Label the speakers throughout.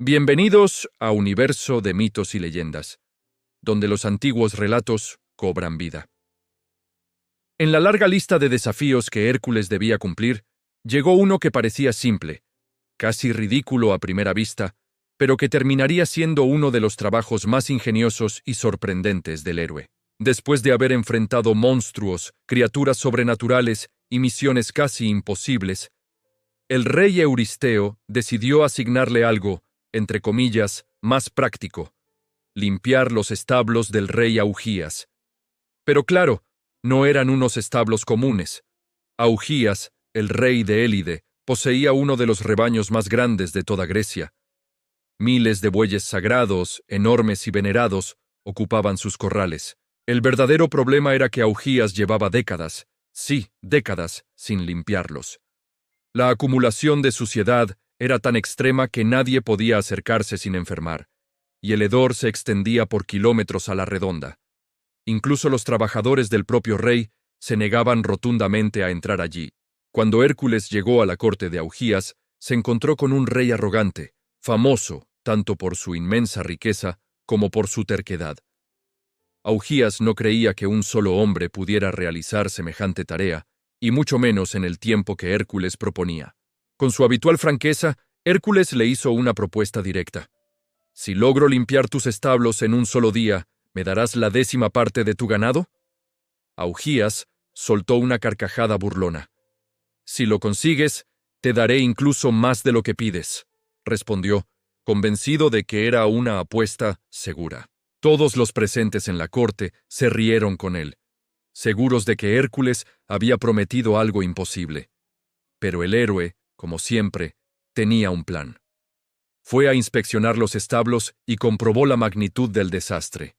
Speaker 1: Bienvenidos a Universo de Mitos y Leyendas, donde los antiguos relatos cobran vida. En la larga lista de desafíos que Hércules debía cumplir, llegó uno que parecía simple, casi ridículo a primera vista, pero que terminaría siendo uno de los trabajos más ingeniosos y sorprendentes del héroe. Después de haber enfrentado monstruos, criaturas sobrenaturales y misiones casi imposibles, el rey Euristeo decidió asignarle algo, entre comillas, más práctico: limpiar los establos del rey Augías. Pero claro, no eran unos establos comunes. Augías, el rey de Élide, poseía uno de los rebaños más grandes de toda Grecia. Miles de bueyes sagrados, enormes y venerados, ocupaban sus corrales. El verdadero problema era que Augías llevaba décadas, sí, décadas, sin limpiarlos. La acumulación de suciedad era tan extrema que nadie podía acercarse sin enfermar, y el hedor se extendía por kilómetros a la redonda. Incluso los trabajadores del propio rey se negaban rotundamente a entrar allí. Cuando Hércules llegó a la corte de Augías, se encontró con un rey arrogante, famoso tanto por su inmensa riqueza como por su terquedad. Augías no creía que un solo hombre pudiera realizar semejante tarea, y mucho menos en el tiempo que Hércules proponía. Con su habitual franqueza, Hércules le hizo una propuesta directa. «Si logro limpiar tus establos en un solo día, ¿me darás la 10ª parte de tu ganado?» Augías soltó una carcajada burlona. «Si lo consigues, te daré incluso más de lo que pides», respondió, convencido de que era una apuesta segura. Todos los presentes en la corte se rieron con él, seguros de que Hércules había prometido algo imposible. Pero el héroe, como siempre, tenía un plan. Fue a inspeccionar los establos y comprobó la magnitud del desastre.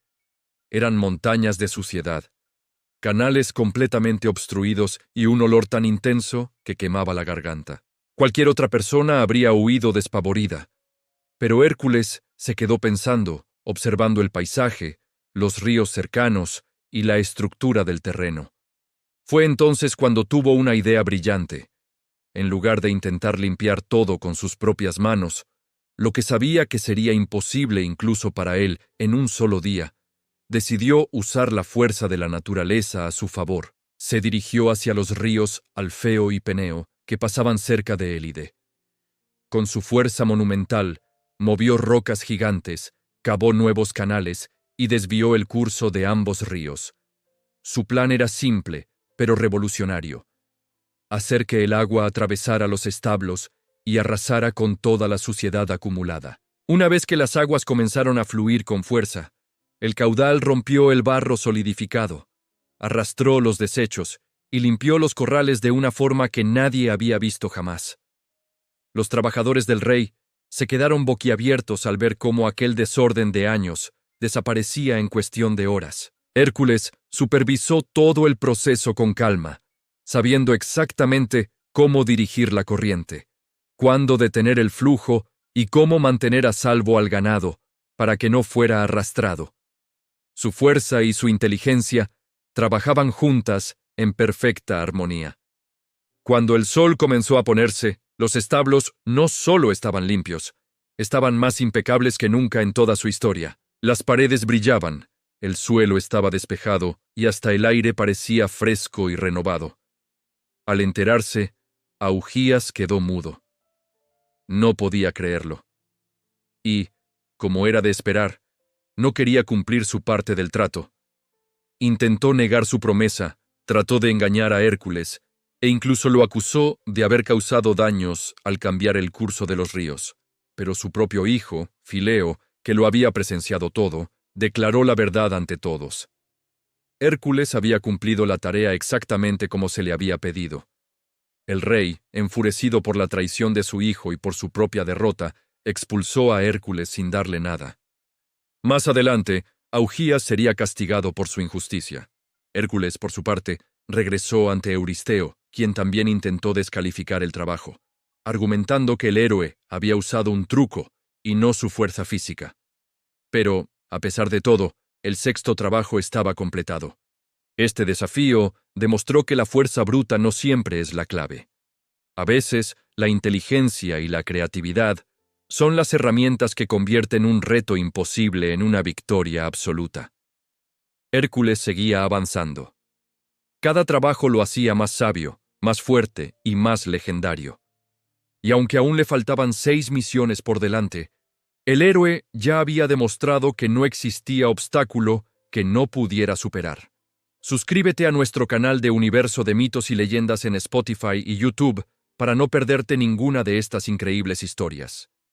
Speaker 1: Eran montañas de suciedad, canales completamente obstruidos y un olor tan intenso que quemaba la garganta. Cualquier otra persona habría huido despavorida, pero Hércules se quedó pensando, observando el paisaje, los ríos cercanos y la estructura del terreno. Fue entonces cuando tuvo una idea brillante. En lugar de intentar limpiar todo con sus propias manos, lo que sabía que sería imposible incluso para él en un solo día, decidió usar la fuerza de la naturaleza a su favor. Se dirigió hacia los ríos Alfeo y Peneo, que pasaban cerca de Élide. Con su fuerza monumental, movió rocas gigantes, cavó nuevos canales y desvió el curso de ambos ríos. Su plan era simple, pero revolucionario: hacer que el agua atravesara los establos y arrasara con toda la suciedad acumulada. Una vez que las aguas comenzaron a fluir con fuerza, el caudal rompió el barro solidificado, arrastró los desechos y limpió los corrales de una forma que nadie había visto jamás. Los trabajadores del rey se quedaron boquiabiertos al ver cómo aquel desorden de años desaparecía en cuestión de horas. Hércules supervisó todo el proceso con calma, sabiendo exactamente cómo dirigir la corriente, cuándo detener el flujo y cómo mantener a salvo al ganado para que no fuera arrastrado. Su fuerza y su inteligencia trabajaban juntas en perfecta armonía. Cuando el sol comenzó a ponerse, los establos no solo estaban limpios, estaban más impecables que nunca en toda su historia. Las paredes brillaban, el suelo estaba despejado y hasta el aire parecía fresco y renovado. Al enterarse, Augías quedó mudo. No podía creerlo. Y, como era de esperar, no quería cumplir su parte del trato. Intentó negar su promesa, trató de engañar a Hércules, e incluso lo acusó de haber causado daños al cambiar el curso de los ríos. Pero su propio hijo, Fileo, que lo había presenciado todo, declaró la verdad ante todos. Hércules había cumplido la tarea exactamente como se le había pedido. El rey, enfurecido por la traición de su hijo y por su propia derrota, expulsó a Hércules sin darle nada. Más adelante, Augías sería castigado por su injusticia. Hércules, por su parte, regresó ante Euristeo, quien también intentó descalificar el trabajo, argumentando que el héroe había usado un truco y no su fuerza física. Pero, a pesar de todo, el 6º trabajo estaba completado. Este desafío demostró que la fuerza bruta no siempre es la clave. A veces, la inteligencia y la creatividad Son las herramientas que convierten un reto imposible en una victoria absoluta. Hércules seguía avanzando. Cada trabajo lo hacía más sabio, más fuerte y más legendario. Y aunque aún le faltaban 6 misiones por delante, el héroe ya había demostrado que no existía obstáculo que no pudiera superar. Suscríbete a nuestro canal de Universo de Mitos y Leyendas en Spotify y YouTube para no perderte ninguna de estas increíbles historias.